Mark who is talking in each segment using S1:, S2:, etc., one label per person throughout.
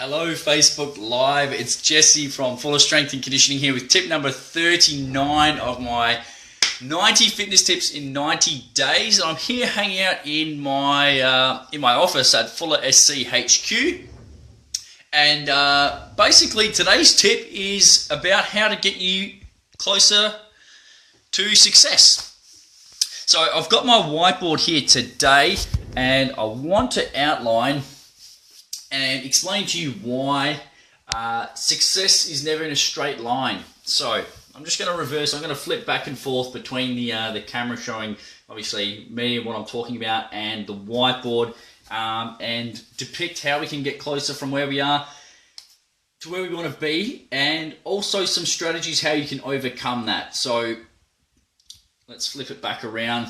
S1: Hello Facebook Live, it's Jesse from Fulla Strength and Conditioning here with tip number 39 of my 90 fitness tips in 90 days. I'm here hanging out in my office at Fulla SC HQ, and basically today's tip is about how to get you closer to success. So I've got my whiteboard here today and I want to outline and explain to you why success is never in a straight line. So I'm just going to reverse. I'm going to flip back and forth between the camera showing obviously me and what I'm talking about and the whiteboard, and depict how we can get closer from where we are to where we want to be, and also some strategies how you can overcome that. So let's flip it back around.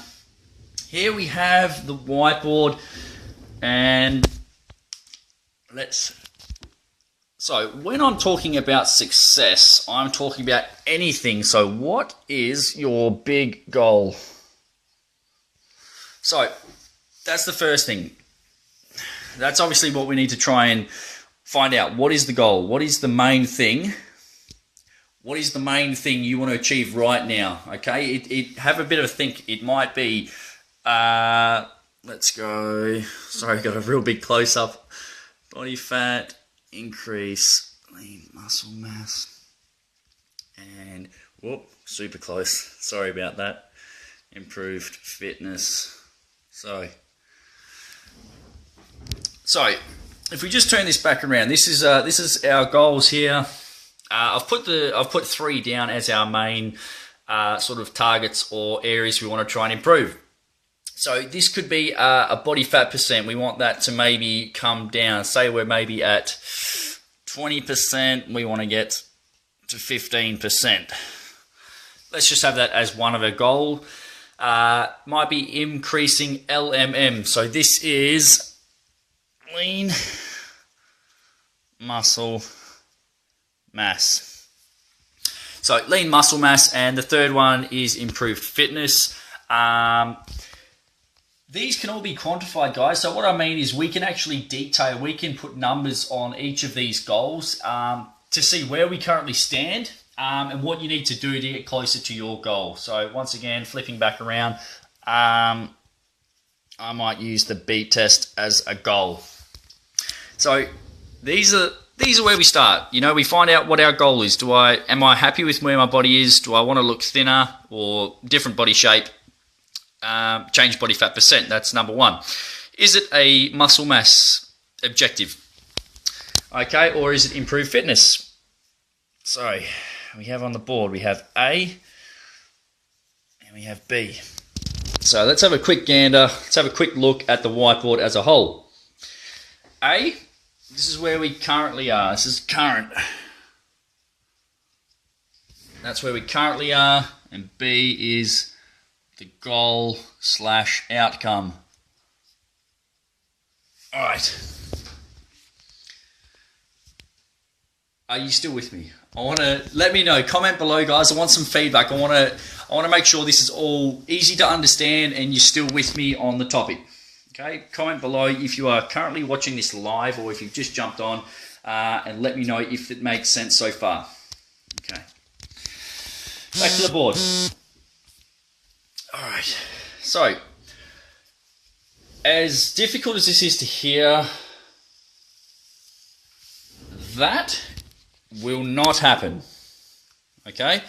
S1: Here we have the whiteboard, and so when I'm talking about success, I'm talking about anything. So what is your big goal? So that's the first thing. That's obviously what we need to try and find out. What is the goal? What is the main thing? What is the main thing you want to achieve right now? Okay, have a bit of a think. It might be, let's go. Sorry, got a real big close up. Body fat, increase lean muscle mass, and whoop, super close. Sorry about that. Improved fitness. So if we just turn this back around, this is our goals here. I've put 3 down as our main sort of targets or areas we want to try and improve. So this could be a body fat percent. We want that to maybe come down. Say we're maybe at 20%. We want to get to 15%. Let's just have that as one of our goals. Might be increasing LMM. So this is lean muscle mass. So lean muscle mass, and the third one is improved fitness. These can all be quantified, guys. So what I mean is we can actually detail, we can put numbers on each of these goals to see where we currently stand and what you need to do to get closer to your goal. So once again, flipping back around, I might use the beat test as a goal. So these are where we start. You know, we find out what our goal is. Am I happy with where my body is? Do I want to look thinner or different body shape? Change body fat percent, that's number 1. Is it a muscle mass objective? Okay, or is it improved fitness? So we have on the board, we have A and we have B. So let's have a quick gander, let's have a quick look at the whiteboard as a whole. A, this is where we currently are, this is current. That's where we currently are, and B is the goal / outcome. All right. Are you still with me? Let me know. Comment below, guys. I want some feedback. I want to make sure this is all easy to understand and you're still with me on the topic. Okay. Comment below if you are currently watching this live or if you've just jumped on, and let me know if it makes sense so far. Okay. Back to the board. Alright, so as difficult as this is to hear, that will not happen. Okay,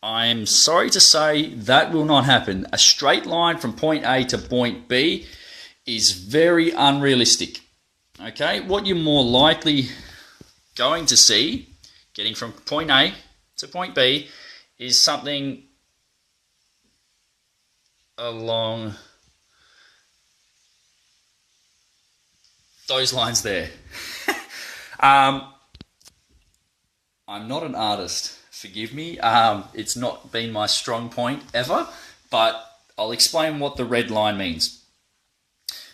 S1: I'm sorry to say that will not happen. A straight line from point A to point B is very unrealistic. Okay, what you're more likely going to see getting from point A to point B is something along those lines there. I'm not an artist, forgive me. It's not been my strong point ever, but I'll explain what the red line means.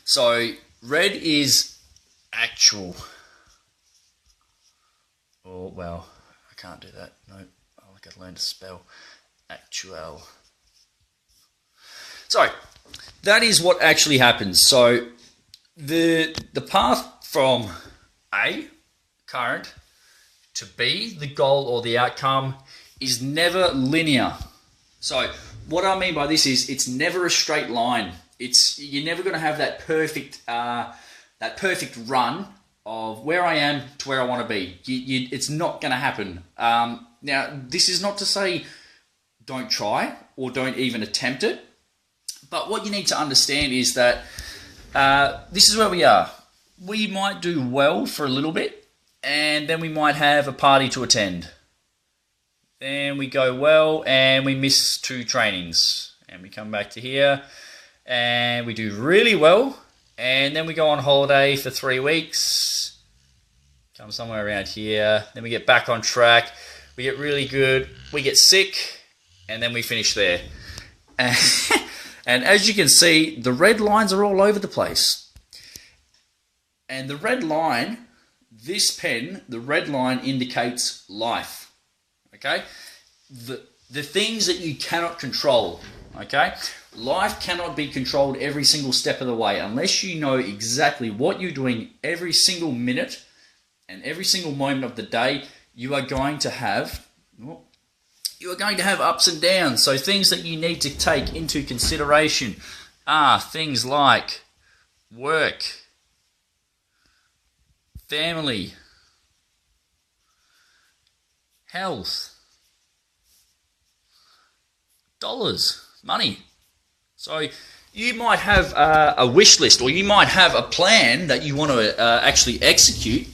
S1: So red is actual. Oh, well, I can't do that. No, I've got to learn to spell actual. So that is what actually happens. So the path from A current to be the goal or the outcome is never linear. So what I mean by this is it's never a straight line. You're never going to have that perfect run of where I am to where I want to be. It's not going to happen. Now, this is not to say don't try or don't even attempt it. But what you need to understand is that this is where we are. We might do well for a little bit, and then we might have a party to attend. Then we go well, and we miss 2 trainings. And we come back to here, and we do really well, and then we go on holiday for 3 weeks. Come somewhere around here. Then we get back on track. We get really good. We get sick, and then we finish there. And as you can see, the red lines are all over the place. And the red line, this pen, the red line indicates life. Okay? The things that you cannot control. Okay? Life cannot be controlled every single step of the way unless you know exactly what you're doing every single minute and every single moment of the day. You are going to have ups and downs. So things that you need to take into consideration are things like work, family, health, dollars, money. So you might have a wish list, or you might have a plan that you want to actually execute.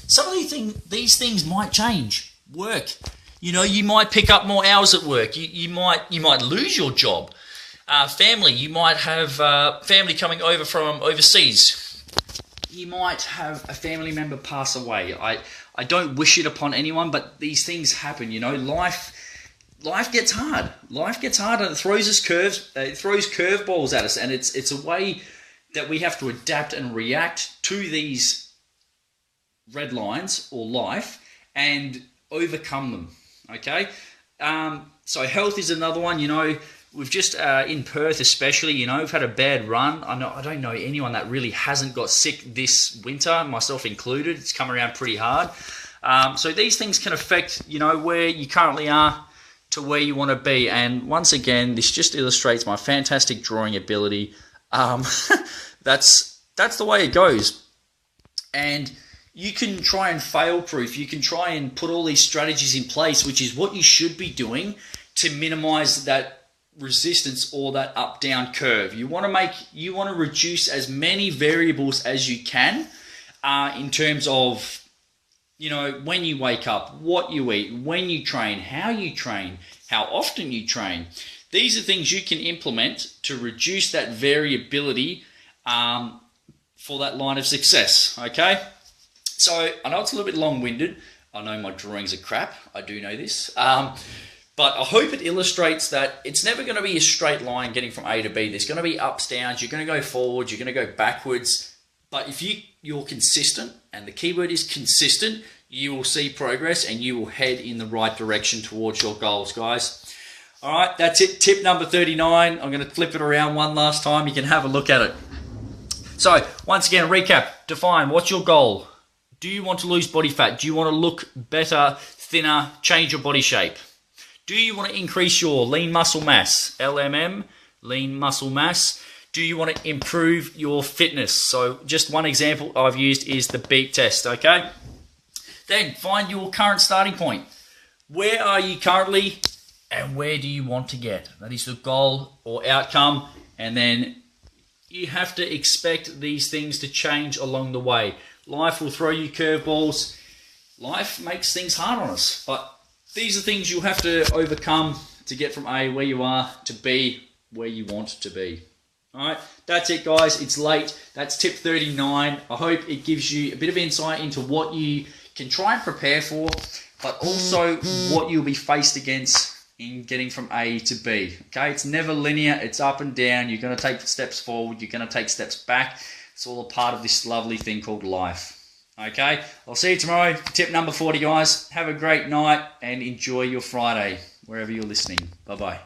S1: Some of these things might change. Work. You know, you might pick up more hours at work. You might lose your job. Family. You might have family coming over from overseas. You might have a family member pass away. I don't wish it upon anyone, but these things happen. You know, life gets hard. Life gets hard, and it throws curveballs at us, and it's a way that we have to adapt and react to these red lines or life and overcome them. Okay, so health is another one. You know, we've just in Perth especially, you know, we've had a bad run. I don't know anyone that really hasn't got sick this winter, myself included. It's come around pretty hard. So these things can affect, you know, where you currently are to where you want to be. And once again, this just illustrates my fantastic drawing ability. That's the way it goes. And you can try and fail-proof. You can try and put all these strategies in place, which is what you should be doing to minimize that resistance or that up-down curve. You want to reduce as many variables as you can in terms of, you know, when you wake up, what you eat, when you train, how often you train. These are things you can implement to reduce that variability for that line of success. Okay. So I know it's a little bit long-winded. I know my drawings are crap. I do know this. But I hope it illustrates that it's never going to be a straight line getting from A to B. There's going to be ups, downs. You're going to go forwards. You're going to go backwards. But if you're consistent, and the keyword is consistent, you will see progress and you will head in the right direction towards your goals, guys. All right, that's it. Tip number 39. I'm going to flip it around one last time. You can have a look at it. So once again, recap. Define what's your goal. Do you want to lose body fat? Do you want to look better, thinner, change your body shape? Do you want to increase your lean muscle mass? LMM, lean muscle mass. Do you want to improve your fitness? So just one example I've used is the beep test, okay? Then find your current starting point. Where are you currently and where do you want to get? That is the goal or outcome. And then you have to expect these things to change along the way. Life will throw you curveballs. Life makes things hard on us. But these are things you'll have to overcome to get from A, where you are, to B, where you want to be. All right, that's it, guys. It's late. That's tip 39. I hope it gives you a bit of insight into what you can try and prepare for, but also what you'll be faced against in getting from A to B. Okay, it's never linear. It's up and down. You're going to take steps forward. You're going to take steps back. It's all a part of this lovely thing called life. Okay, I'll see you tomorrow for tip number 40, guys. Have a great night and enjoy your Friday, wherever you're listening. Bye-bye.